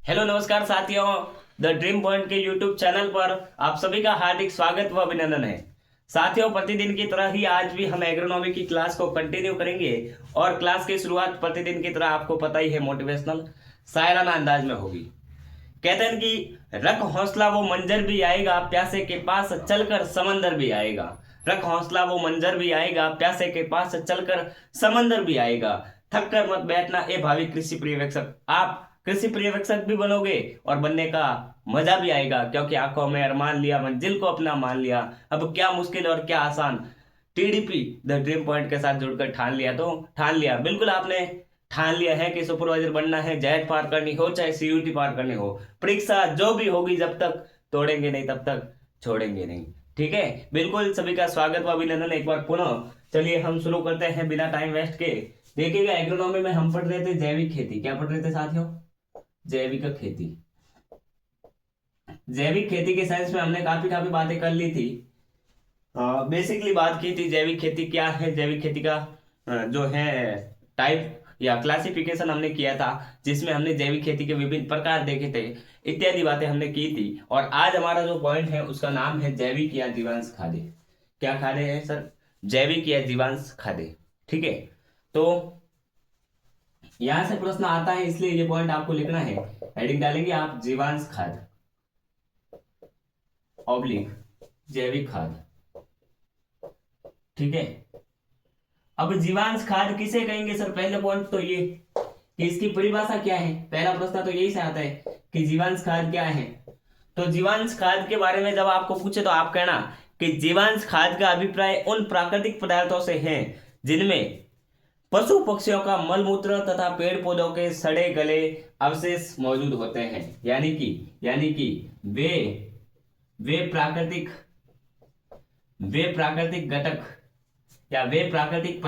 Hello नमस्कार साथियों। The dream point के यूट्यूब चैनल पर आप सभी का हार्दिक स्वागत व अभिनंदन है। साथियों, प्रतिदिन की तरह ही आज भी हम एग्रोनॉमी की क्लास को कंटिन्यू करेंगे और क्लास की शुरुआत प्रतिदिन की तरह आपको पता ही है मोटिवेशनल शायराना अंदाज में होगी। कहते हैं कि रख हौसला वो मंजर भी आएगा, प्यासे के पास चलकर समंदर भी आएगा। रख हौसला वो मंजर भी आएगा, प्यासे के पास चलकर समंदर भी आएगा। थक कर मत बैठना ए भावी कृषि पर्यवेक्षक। आप कृषि पर्यवेक्षक भी बनोगे और बनने का मजा भी आएगा, क्योंकि आंखों में अरमान लिया, मंजिल को अपना मान लिया। अब क्या मुश्किल और क्या आसान, टीडीपी द ड्रीम पॉइंट के साथ जुड़कर ठान लिया तो ठान लिया। बिल्कुल आपने ठान लिया है कि सुपरवाइजर बनना है, जेड पार करनी हो चाहे सीयूटी पार करनी हो, परीक्षा जो भी होगी जब तक तोड़ेंगे नहीं तब तक छोड़ेंगे नहीं। ठीक है, बिल्कुल सभी का स्वागत व अभिनंदन एक बार पुनः। चलिए हम शुरू करते हैं बिना टाइम वेस्ट के। देखिएगा, एग्रोनॉमी में हम पढ़ रहे थे जैविक खेती। क्या पढ़ रहे थे साथियों? जैविक खेती। जैविक खेती के साइंस में हमने काफी काफी बातें कर ली थी। बेसिकली बात की थी जैविक खेती क्या है, जैविक खेती का जो है टाइप या क्लासिफिकेशन हमने किया था, जिसमें हमने जैविक खेती के विभिन्न प्रकार देखे थे, इत्यादि बातें हमने की थी। और आज हमारा जो पॉइंट है उसका नाम है जैविक या जीवांश खाद्य। क्या खाद्य है सर? जैविक या जीवांश खाद्य। ठीक है, तो यहां से प्रश्न आता है, इसलिए ये पॉइंट आपको लिखना है। हेडिंग डालेंगे आप जीवांश खाद्य ऑब्लिक जैविक खाद्य। ठीक है, अब जीवांश खाद किसे कहेंगे सर? पहले पॉइंट तो ये कि इसकी परिभाषा क्या है। पहला प्रश्न तो यही से आता है कि जीवांश खाद क्या है। तो जीवांश खाद के बारे में जब आपको पूछे तो आप कहना कि जीवांश खाद का अभिप्राय उन प्राकृतिक पदार्थों से है जिनमें पशु पक्षियों का मलमूत्र तथा पेड़ पौधों के सड़े गले अवशेष मौजूद होते हैं। यानी कि वे वे प्राकृतिक घटक या वे प्राकृतिक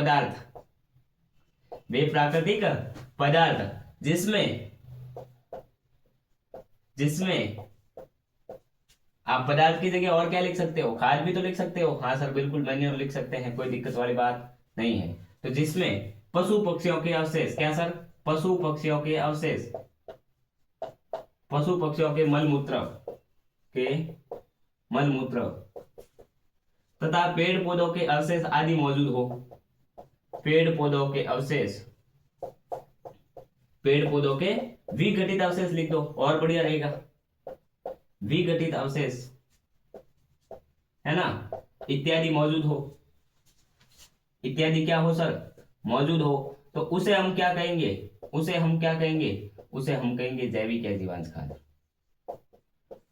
पदार्थ जिसमें जिसमें आप पदार्थ की जगह और क्या लिख सकते हो? खाद भी तो लिख सकते हो। हाँ सर, बिल्कुल मैन्योर लिख सकते हैं, कोई दिक्कत वाली बात नहीं है। तो जिसमें पशु पक्षियों के अवशेष, क्या सर? पशु पक्षियों के अवशेष, पशु पक्षियों के मलमूत्र तथा पेड़ पौधों के अवशेष आदि मौजूद हो। पेड़ पौधों के अवशेष, पेड़ पौधों के विघटित अवशेष लिख दो और बढ़िया रहेगा। विघटित अवशेष है ना, इत्यादि मौजूद हो। इत्यादि क्या हो सर? मौजूद हो। तो उसे हम क्या कहेंगे? उसे हम कहेंगे जैविक या जीवांश खाद।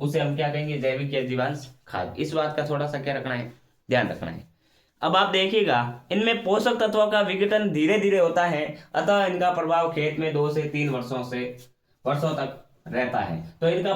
उसे हम क्या कहेंगे? जैविक या जीवांश खाद। इस बात का थोड़ा सा क्या रखना है, ध्यान रखना है। अब आप देखिएगा, इनमें पोषक तत्वों का विघटन धीरे धीरे होता है, अतः इनका प्रभाव खेत में 2 से 3 वर्षों तक रहता है। तो इनका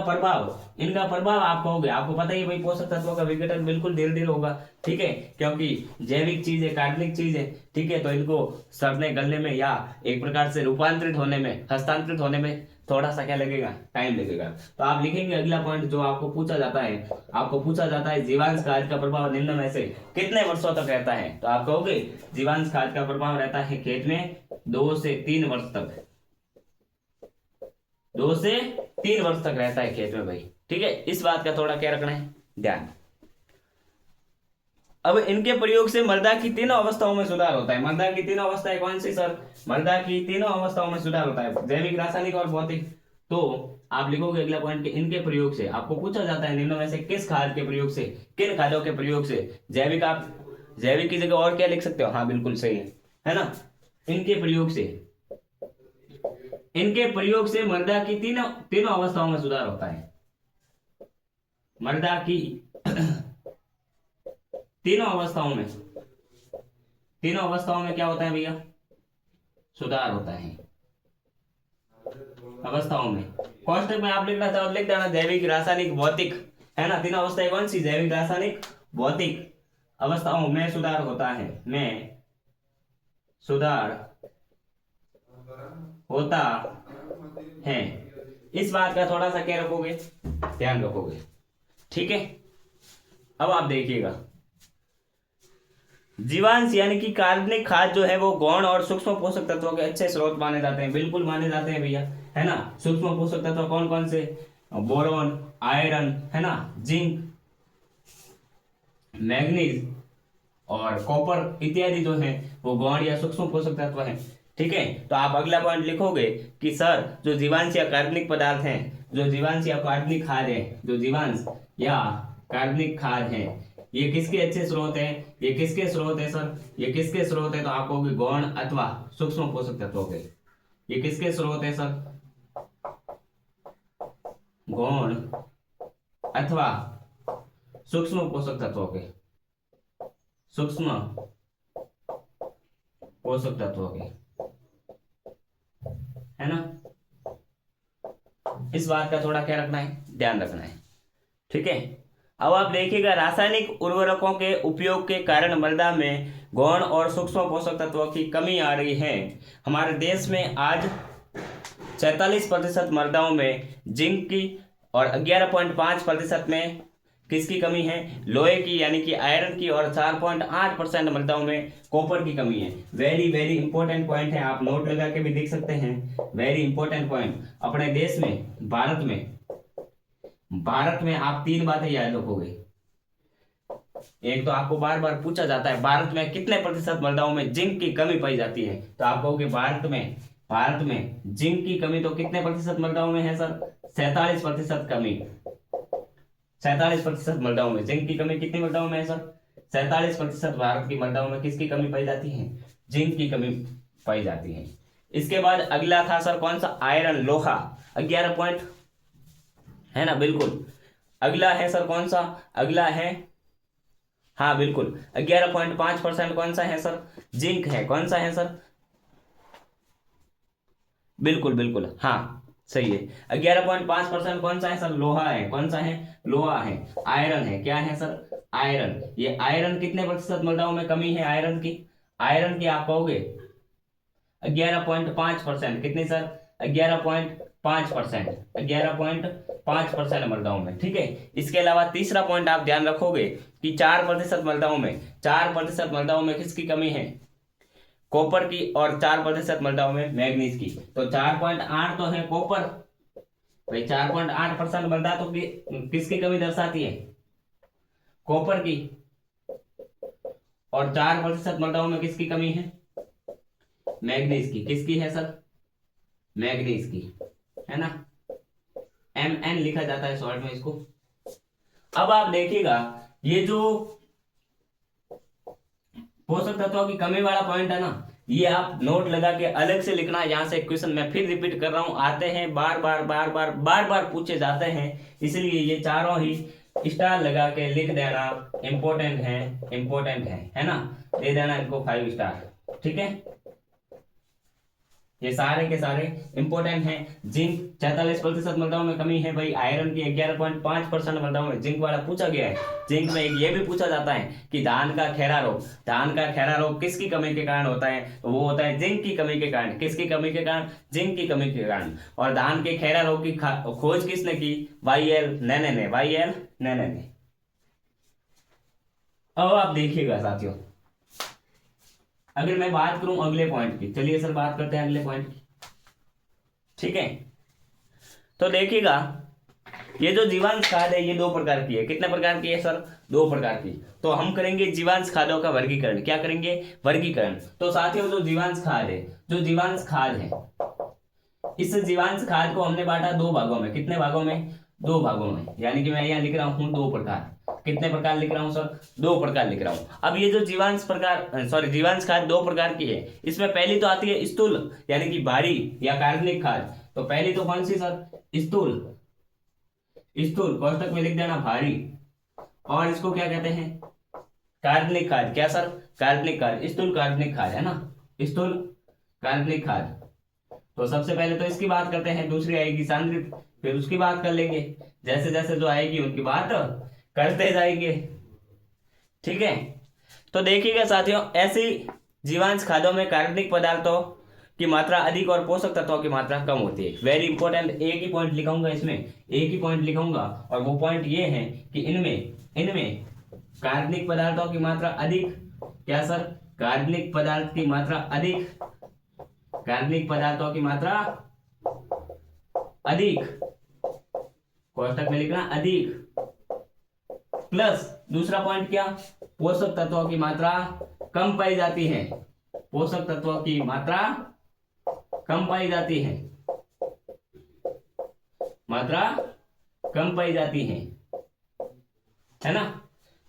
प्रभाव आप कहोगे, आपको पता ही है भाई, पोषक तत्वों का विघटन बिल्कुल धीरे धीरे होगा। ठीक है, क्योंकि जैविक चीज है, कार्बनिक चीज है। ठीक है, तो इनको सड़ने गलने में या एक प्रकार से रूपांतरित होने में, हस्तांतरित होने में थोड़ा सा क्या लगेगा? टाइम लगेगा। तो आप लिखेंगे अगला पॉइंट जो आपको पूछा जाता है जीवांश खाद का प्रभाव निम्न में से कितने वर्षों तक रहता है? तो आप कहोगे जीवांश खाद का प्रभाव रहता है खेत में 2 से 3 वर्ष तक। 2 से 3 वर्ष तक रहता है खेत में भाई। ठीक है, इस बात का थोड़ा क्या रखना है, ध्यान। अब इनके प्रयोग से मृदा की तीनों अवस्थाओं में सुधार होता है। मृदा की तीनों अवस्थाएं कौन सी सर? मृदा की तीनों अवस्थाओं में सुधार होता है, जैविक, रासायनिक और भौतिक। तो आप लिखोगे अगला पॉइंट के इनके प्रयोग से, आपको पूछा जाता है निम्न में से किस खाद के प्रयोग से, किन खादों के प्रयोग से जैविक, आप जैविक की जगह और क्या लिख सकते हो? हाँ बिल्कुल सही है ना। इनके प्रयोग से मृदा की तीनों अवस्थाओं में सुधार होता है। मृदा की तीनों अवस्थाओं में क्या होता है भैया? सुधार होता है। अवस्थाओं में कोष्टक में आप लिखना चाहो लिख देना जैविक, रासायनिक, भौतिक, है ना। तीनों अवस्थाएं कौन सी? जैविक, रासायनिक, भौतिक अवस्थाओं में सुधार होता है, में सुधार होता है। इस बात का थोड़ा सा क्या रखोगे, ध्यान रखोगे। ठीक है, अब आप देखिएगा, जीवांश यानी कि कार्बनिक खाद जो है वो गौण और सूक्ष्म पोषक तत्वों के अच्छे स्रोत माने जाते हैं। बिल्कुल माने जाते हैं भैया। है ना। सूक्ष्म पोषक तत्व कौन कौन से, बोरॉन, आयरन, है ना, जिंक, मैग्नीज और कॉपर इत्यादि जो है वो गौण या सूक्ष्म पोषक तत्व है। ठीक है, तो आप अगला पॉइंट लिखोगे कि सर जो जीवांश या कार्बनिक पदार्थ हैं, जो जीवांश या कार्बनिक खाद है, जो जीवांश या कार्बनिक खाद है, ये किसके अच्छे स्रोत हैं, ये किसके स्रोत है सर, ये किसके स्रोत है, तो आप कहोगे गौण अथवा सूक्ष्म पोषक तत्वों के। ये किसके स्रोत है सर, गौण अथवा सूक्ष्म पोषक तत्वों के, सूक्ष्म पोषक तत्वों के, है ना। इस बात का थोड़ा क्या रखना है, ध्यान रखना है। ठीक है, अब आप देखिएगा रासायनिक उर्वरकों के उपयोग के कारण मृदा में गौण और सूक्ष्म पोषक तत्वों की कमी आ रही है। हमारे देश में आज 46% मृदाओं में जिंक की और 11.5% में किसकी कमी है, लोहे की यानी कि आयरन की, और 4.8% मृदाओं में कॉपर की कमी है। वेरी वेरी इंपॉर्टेंट पॉइंट है, आप नोट लगा के भी देख सकते हैं। वेरी इंपॉर्टेंट पॉइंट, अपने देश में भारत में आप 3 बातें याद रखोगे। एक तो आपको बार बार पूछा जाता है भारत में कितने प्रतिशत मृदाओं में जिंक की कमी पाई जाती है, तो आप कहोगे भारत में जिंक की कमी तो कितने प्रतिशत मृदाओं में है सर, 47% कमी। 47% मृदाओं में जिंक की कमी कितनी मृदाओं में है सर, 47% भारत की मृदाओं में किसकी कमी पाई जाती है, जिंक की कमी पाई जाती है। इसके बाद अगला था सर कौन सा, आयरन, लोहा, 11 पॉइंट, है ना, बिल्कुल। अगला है सर कौन सा, अगला है, हाँ बिल्कुल, 11.5% कौन सा है सर, जिंक है। कौन सा है सर, बिल्कुल बिल्कुल, हाँ सही है। 11.5% कौन सा है सर, लोहा है। कौन सा है, लोहा है। आयरन है, क्या है सर, आयरन। ये आयरन कितने प्रतिशत मृदाओं में कमी है आयरन की, आयरन की आप कहोगे 11.5%, कितनी सर, 11.5%, 11.5% मृदाओं में। ठीक है, इसके अलावा तीसरा पॉइंट आप ध्यान रखोगे कि 4% मृदाओं में, 4% मृदाओं में किसकी कमी है, कॉपर की, और 4% मृदाओं में मैग्नीज की। तो 4.8 तो है कॉपर भाई, 4.8% मृदा तो किसकी कमी दर्शाती है, कॉपर की, और 4% मृदाओं में किसकी कमी है, मैग्नीज की। किसकी है सर, मैग्नीज की, है ना, Mn लिखा जाता है शॉर्ट में इसको। अब आप देखिएगा ये जो पोषक तत्वों की कमी वाला पॉइंट है ना, ये आप नोट लगा के अलग से लिखना। यहाँ से क्वेश्चन मैं फिर रिपीट कर रहा हूं, आते हैं बार बार पूछे जाते हैं, इसलिए ये चारों ही स्टार लगा के लिख देना, इंपॉर्टेंट है ना, दे देना इनको 5 स्टार। ठीक है, ये सारे के सारे इंपॉर्टेंट हैं। जिंक 46% मृदाओं में कमी है भाई, आयरन की 11.5% मृदाओं में जिंक वाला पूछा गया है। जिंक में ये भी पूछा जाता है कि धान का खैरा रोग किसकी कमी के कारण होता है, तो वो होता है जिंक की कमी के कारण। किसकी कमी के कारण, जिंक की कमी के कारण। और धान के खैरा रोग की खोज किसने की, वाईएल नैने ने। अब आप देखिएगा साथियों, अगर मैं बात करूं अगले पॉइंट की, चलिए सर बात करते हैं अगले पॉइंट की। ठीक है, तो देखिएगा ये जो जीवांश खाद है ये 2 प्रकार की है। कितने प्रकार की है सर, 2 प्रकार की। तो हम करेंगे जीवांश खादों का वर्गीकरण। क्या करेंगे, वर्गीकरण। तो साथियों जो जीवांश खाद है, इस जीवांश खाद को हमने बांटा 2 भागों में। कितने भागों में, 2 भागों में, यानी कि मैं यहाँ लिख रहा हूं 2 प्रकार। कितने प्रकार लिख रहा हूं सर, 2 प्रकार लिख रहा हूं। अब ये जो जीवांश खाद 2 प्रकार की है, इसमें पहली तो आती है स्थूल यानी कि भारी या कार्बनिक खाद। तो पहली तो कौन सी सर, स्थूल कोष्टक में लिख देना भारी, और इसको क्या कहते हैं, कार्बनिक खाद। क्या सर, कार्बनिक खाद, स्थूल कार्बनिक खाद, है ना, स्थूल कार्बनिक खाद। तो सबसे पहले तो इसकी बात करते हैं, दूसरी आएगी सांद्रित, फिर उसकी बात कर लेंगे। जैसे जैसे जो आएगी उनकी बात करते जाएंगे। ठीक है, तो देखिएगा साथियों, ऐसी जीवांश खादों में कार्बनिक पदार्थों की मात्रा अधिक और पोषक तत्वों की मात्रा कम होती है। वेरी इंपॉर्टेंट, एक ही पॉइंट लिखाऊंगा इसमें, एक ही पॉइंट लिखाऊंगा, और वो पॉइंट ये है कि इनमें कार्बनिक पदार्थों की मात्रा अधिक। क्या सर, कार्बनिक पदार्थों की मात्रा अधिक, कोष्टक में लिखना अधिक, प्लस दूसरा पॉइंट क्या, पोषक तत्वों की मात्रा कम पाई जाती है, पोषक तत्वों की मात्रा कम पाई जाती है, मात्रा कम पाई जाती है ना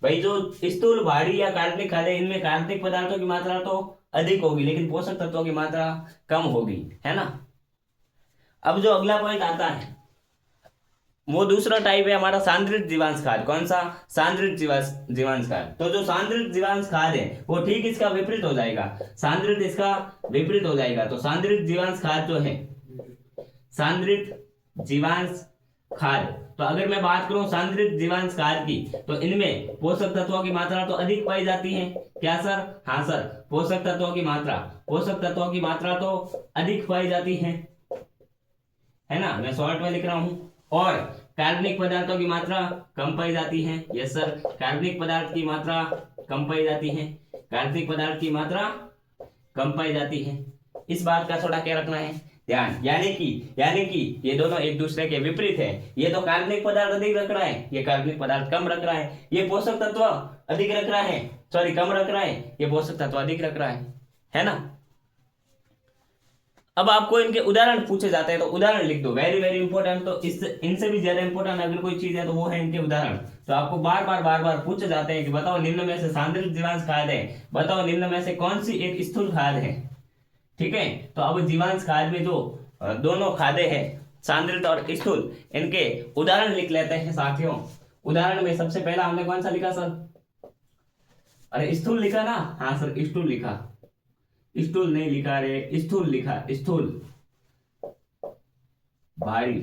भाई। जो स्थूल, भारी या कार्बनिक खाद्य, इनमें कार्बनिक पदार्थों की मात्रा तो अधिक होगी लेकिन पोषक तत्वों की मात्रा कम होगी, है ना। अब जो अगला पॉइंट आता है वो दूसरा टाइप है हमारा सांद्रित जीवांश खाद। कौन सा, सांद्रित जीवांश खाद। तो जो सांद्रित जीवांश खाद है वो ठीक इसका विपरीत हो जाएगा, सांद्रित इसका विपरीत हो जाएगा। तो सांद्रित जीवांश खाद जो है, सांद्रित जीवांश खाद, तो अगर मैं बात करूं सांद्रित जीवांश खाद की, तो इनमें पोषक तत्वों की मात्रा तो अधिक पाई जाती है। क्या सर, हाँ सर, पोषक तत्वों की मात्रा, पोषक तत्वों की मात्रा तो अधिक पाई जाती है ना, मैं शॉर्ट में लिख रहा हूं। और कार्बनिक पदार्थों की मात्रा कम पाई जाती है। यस सर, कार्बनिक पदार्थ की मात्रा कम पाई जाती है, कार्बनिक पदार्थ की मात्रा कम पाई जाती है। इस बात का थोड़ा क्या रखना है ध्यान, यानी कि ये दोनों एक दूसरे के विपरीत है। ये तो कार्बनिक पदार्थ अधिक रख रहा है, ये कार्बनिक पदार्थ कम रख रहा है। ये पोषक तत्व अधिक रख रहा है, सॉरी कम रख रहा है, ये पोषक तत्व अधिक रख रहा है ना। अब आपको इनके उदाहरण पूछे जाते हैं तो उदाहरण लिख दो, वेरी वेरी इंपॉर्टेंट। तो इस इनसे भी ज्यादा इंपॉर्टेंट अगर कोई चीज है तो वो है इनके उदाहरण। तो आपको बार बार पूछे जाते हैं कि बताओ निम्न में से सांद्रित जीवांश खाद है, बताओ निम्न में से कौन सी एक स्थूल खाद है। ठीक है, तो अब जीवांश खाद में जो दोनों खादे हैं, सांद्रित और स्थूल, इनके उदाहरण लिख लेते हैं साथियों। उदाहरण में सबसे पहला हमने कौन सा लिखा सर, अरे स्थूल लिखा ना, हाँ सर स्थूल लिखा, स्थूल नहीं लिखा रे, स्थूल लिखा, स्थूल भारी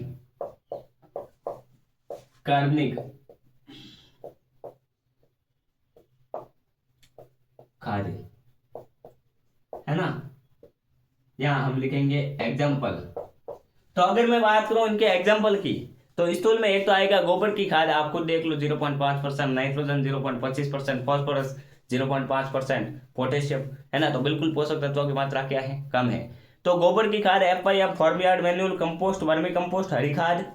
कार्बनिक खाद्य, है ना। यहां हम लिखेंगे एग्जाम्पल। तो अगर मैं बात करूं इनके एग्जाम्पल की, तो स्थूल में एक तो आएगा गोबर की खाद, आप खुद देख लो 0.5%, नाइट्रोजन 0.25%, फास्फोरस 0.5%, पोटेशियम, है ना। तो बिल्कुल पोषक तत्वों की मात्रा क्या है, कम है। तो गोबर की खाद FIM, farmyard manure compost, vermicompost, हरी खाद,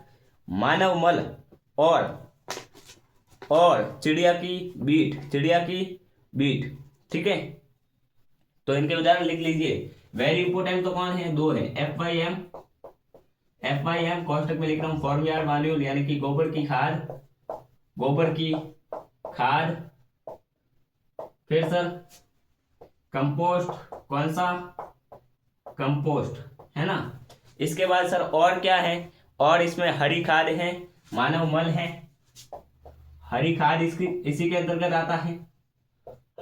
मानव मल और चिड़िया की बीट, ठीक है। तो इनके उदाहरण लिख लीजिए। वेरी इंपोर्टेंट तो कौन है, दो है, FIM कोष्टक में लिख रहा हूं, फॉर्मयार्ड मैन्यूल यानी कि गोबर की खाद, फिर सर कंपोस्ट, कौन सा, कंपोस्ट, है ना। इसके बाद सर और क्या है, और इसमें हरी खाद है, मानव मल है, हरी खाद इसी के अंतर्गत आता है।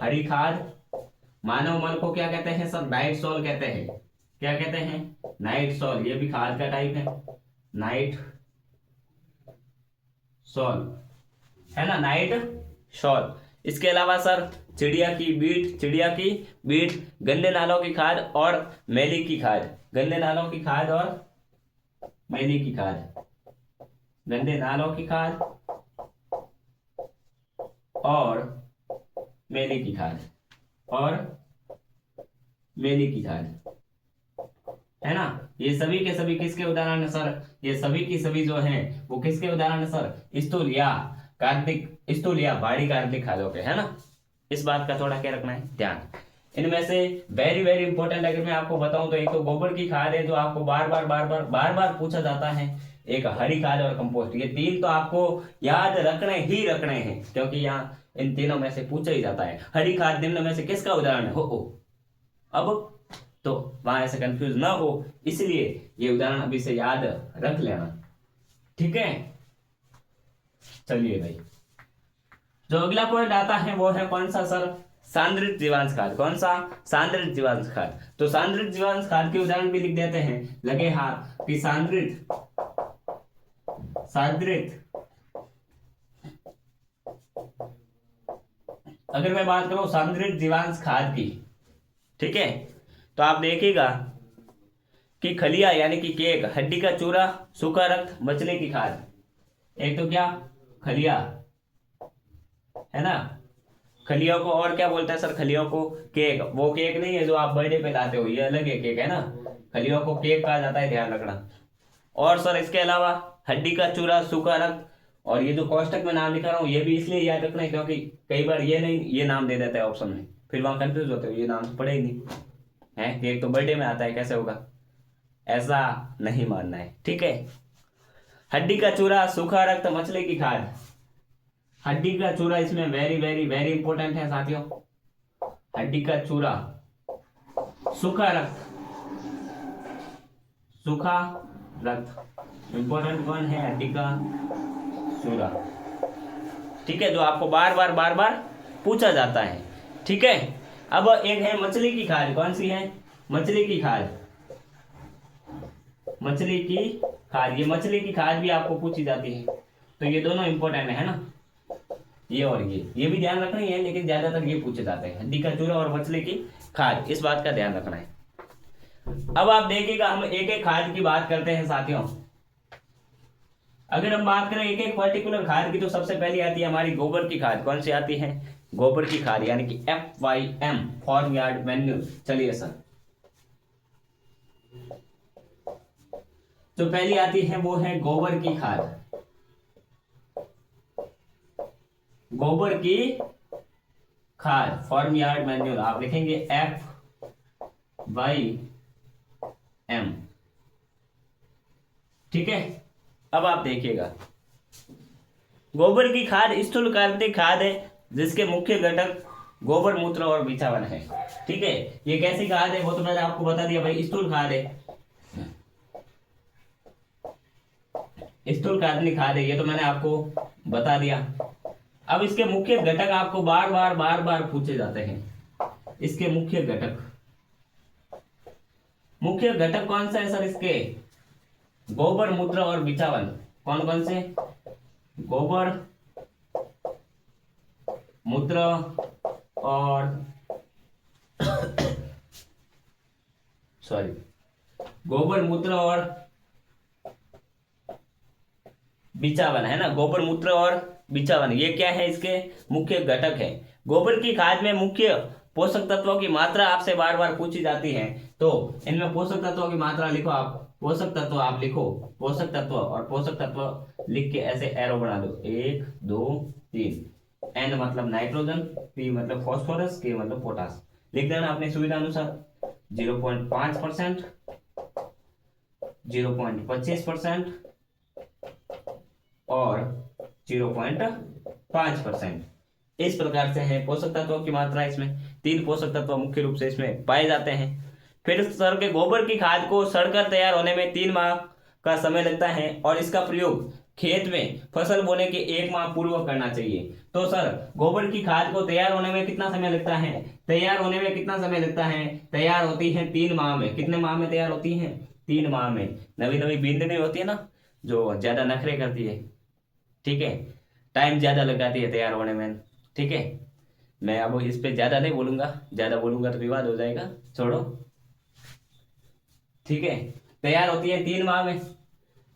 हरी खाद, मानव मल को क्या कहते हैं सर, नाइट सॉल कहते हैं। क्या कहते हैं, नाइट सॉल, ये भी खाद का टाइप है, नाइट सॉल, है ना, नाइट सॉल। इसके अलावा सर चिड़िया की बीट, गंदे नालों की खाद और मैली की खाद, गंदे नालों की खाद और मैली की खाद, गंदे नालों की खाद और मैली की खाद, है ना। ये सभी के सभी किसके उदाहरण है सर, ये सभी की सभी जो हैं वो किसके उदाहरण है सर, स्थूल या भारी कार्बनिक खादों के, है ना। इस बात का थोड़ा क्या रखना है ध्यान। इनमें से वेरी वेरी इंपॉर्टेंट अगर मैं आपको बताऊं तो एक तो गोबर की खाद है जो आपको बार बार पूछा जाता है, एक हरी खाद और कंपोस्ट, ये तीन तो आपको याद रखने हैं क्योंकि यहाँ इन तीनों में से पूछा ही जाता है। हरी खाद निम्न में से किसका उदाहरण है, हो अब तो वहां ऐसे कंफ्यूज ना हो, इसलिए ये उदाहरण अभी से याद रख लेना, ठीक है। चलिए भाई, जो अगला पॉइंट आता है वो है कौन सा सर, सांद्रित जीवांश खाद। कौन सा, सांद्रित जीवांश खाद। तो सांद्रित जीवांश खाद के उदाहरण भी लिख देते हैं, लगे हाथ कि सांद्रित अगर मैं बात करूं सांद्रित जीवांश खाद की, ठीक है, तो आप देखिएगा कि खलिया यानी कि केक, हड्डी का चूरा, सूखा रक्त, मछली की खाद। एक तो क्या, खलिया, है ना, खलियों को और क्या बोलता है सर, खलियों को केक, वो केक नहीं है जो आप बर्थडे पे लाते हो, ये अलग है केक, है ना। खलियों को केक कहा जाता है, ध्यान रखना। और सर इसके अलावा हड्डी का चूरा, सूखा रक्त, और ये जो कोष्टक में नाम लिखा रहा हूँ ये भी इसलिए याद रखना है क्योंकि कई बार ये नहीं ये नाम दे देता है ऑप्शन में, फिर वहां कंफ्यूज होते हो, ये नाम तो पड़े ही नहीं है कि एक तो बर्थडे में आता है, कैसे होगा, ऐसा नहीं मानना है, ठीक है। हड्डी का चूरा, सूखा रक्त, मछली की खाद। हड्डी का चूरा इसमें वेरी वेरी वेरी इंपॉर्टेंट है साथियों। हड्डी का चूरा, सूखा रक्त, सूखा रक्त इंपॉर्टेंट वन है, हड्डी का चूरा, ठीक है, जो आपको बार बार पूछा जाता है, ठीक है। अब एक है मछली की खाद, कौन सी है, मछली की खाद, मछली की खाद, ये मछली की खाद भी आपको पूछी जाती है, तो ये दोनों इंपॉर्टेंट है ना, ये और ये भी ध्यान रखना ही है, लेकिन ज्यादातर ये पूछे जाते हैं, हड्डी का चूरा और मछली की खाद, इस बात का ध्यान रखना है। अब आप देखिएगा हम एक एक खाद की बात करते हैं साथियों। अगर हम बात करें एक एक पर्टिकुलर खाद की, तो सबसे पहली आती है हमारी गोबर की खाद, कौन सी आती है, गोबर की खाद, यानी कि FYM, फार्म यार्ड मैन्यूर। चलिए सर, जो पहली आती है वो है गोबर की खाद, गोबर की खाद, फार्म यार्ड मैन्यूर, आप लिखेंगे FYM, ठीक है। अब आप देखिएगा, गोबर की खाद स्थूल कार्बनिक खाद है जिसके मुख्य घटक गोबर, मूत्र और बिछावन है, ठीक है। ये कैसी खाद है वो तो मैंने आपको बता दिया भाई, स्थूल खाद है, स्थूल कार्बनिक खाद है, ये तो मैंने आपको बता दिया। अब इसके मुख्य घटक आपको बार बार पूछे जाते हैं, इसके मुख्य घटक, मुख्य घटक कौन सा है सर इसके, गोबर, मूत्र और बिछावन, कौन कौन से, गोबर, मूत्र और सॉरी, गोबर, मूत्र और बिछावन है ना, गोबर, मूत्र और बिछावन, ये क्या है, इसके मुख्य घटक है। गोबर की खाद में मुख्य पोषक तत्वों की मात्रा आपसे बार बार पूछी जाती है, तो इनमें पोषक तत्वों की मात्रा लिखो आप, पोषक तत्व आप लिखो, पोषक तत्व, और पोषक तत्व लिख के ऐसे एरो बना दो, 1 2 3, N मतलब नाइट्रोजन, P मतलब फॉस्फोरस, K मतलब पोटास, लिख देना अपनी सुविधा अनुसार। 0.5%, 0.25% और 0.5%, इस प्रकार से है पोषक तत्वों की मात्रा। इसमें 3 पोषक तत्व मुख्य रूप से इसमें पाए जाते हैं। फिर सर के गोबर की खाद को सड़कर तैयार होने में 3 माह का समय लगता है और इसका प्रयोग खेत में फसल बोने के 1 माह पूर्व करना चाहिए। तो सर गोबर की खाद को तैयार होने में कितना समय लगता है, तैयार होने में कितना समय लगता है, तैयार होती है 3 माह में। कितने माह में तैयार होती है, 3 माह में। नवी नवी बींदनी होती है ना, जो ज्यादा नखरे करती है, ठीक है, टाइम ज्यादा लगाती है तैयार होने में, ठीक है। मैं अब इस पे ज्यादा नहीं बोलूंगा, ज्यादा बोलूंगा तो विवाद हो जाएगा, छोड़ो, ठीक है। तैयार होती है 3 माह में,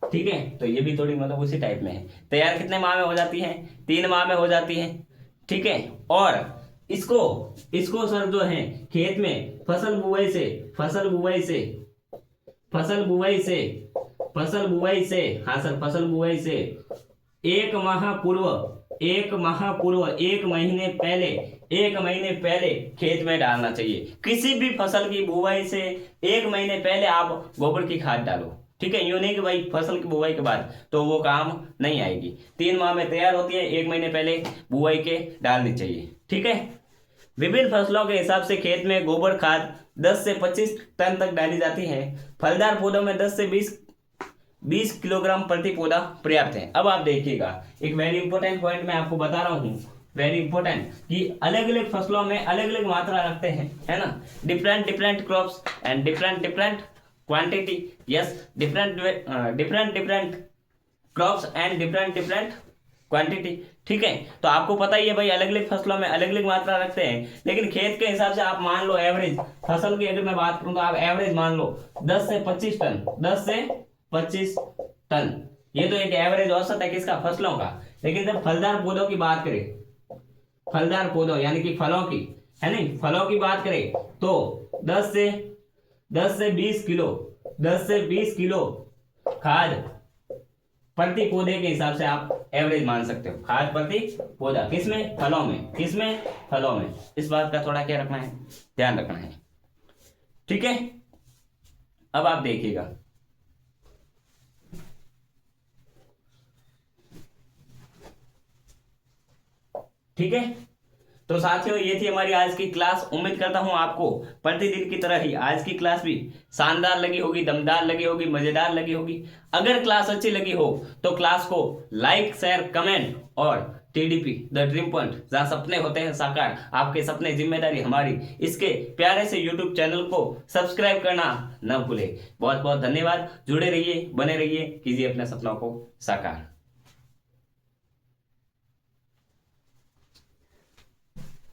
ठीक है। तो ये भी थोड़ी मतलब उसी टाइप में है। तैयार कितने माह में हो जाती है, 3 माह में हो जाती है, ठीक है। और इसको सर जो है खेत में फसल बुआई से हाँ सर, फसल बुआई से 1 माह पूर्व 1 महीने पहले खेत में डालना चाहिए। किसी भी फसल की बुआई से 1 महीने पहले आप गोबर की खाद डालो, ठीक है। यूं नहीं कि भाई फसल की बुआई के बाद, तो वो काम नहीं आएगी। 3 माह में तैयार होती है, 1 महीने पहले बुआई के डालनी चाहिए, ठीक है। विभिन्न फसलों के हिसाब से खेत में गोबर खाद 10 से 25 टन तक डाली जाती है। फलदार पौधों में 10 से 20 किलोग्राम प्रति पौधा पर्याप्त है। अब आप देखिएगा, एक वेरी इंपॉर्टेंट पॉइंट मैं आपको बता रहा हूँ, वेरी इंपॉर्टेंट, कि अलग अलग फसलों में अलग अलग मात्रा रखते हैं, है ना। Different crops and different quantity, yes, different crops and different quantity, ठीक है। तो आपको पता ही है भाई, अलग अलग फसलों में अलग अलग मात्रा रखते हैं, लेकिन खेत के हिसाब से आप मान लो एवरेज फसल की, अगर मैं बात करूं तो आप एवरेज मान लो 10 से 25 टन, 10 से 25 टन, ये तो एक एवरेज औसत है किसका, फसलों का। लेकिन जब फलदार पौधों की बात करें, फलदार पौधों यानी कि फलों की, है नहीं, फलों की बात करें तो 10 से 20 किलो खाद प्रति पौधे के हिसाब से आप एवरेज मान सकते हो। खाद प्रति पौधा किसमें? फलों में। किसमें? फलों में। इस बात का थोड़ा क्या रखना है, ध्यान रखना है। ठीक है, अब आप देखिएगा, ठीक है। तो साथियों, ये थी हमारी आज की क्लास। उम्मीद करता हूं आपको प्रतिदिन की तरह ही आज की क्लास भी शानदार लगी होगी, दमदार लगी होगी, मजेदार लगी होगी। अगर क्लास अच्छी लगी हो तो क्लास को लाइक, शेयर, कमेंट और टीडीपी द ड्रीम पॉइंट, जहां सपने होते हैं साकार, आपके सपने जिम्मेदारी हमारी, इसके प्यारे से यूट्यूब चैनल को सब्सक्राइब करना न भूले। बहुत बहुत धन्यवाद। जुड़े रहिए, बने रहिए, कीजिए अपने सपनों को साकार।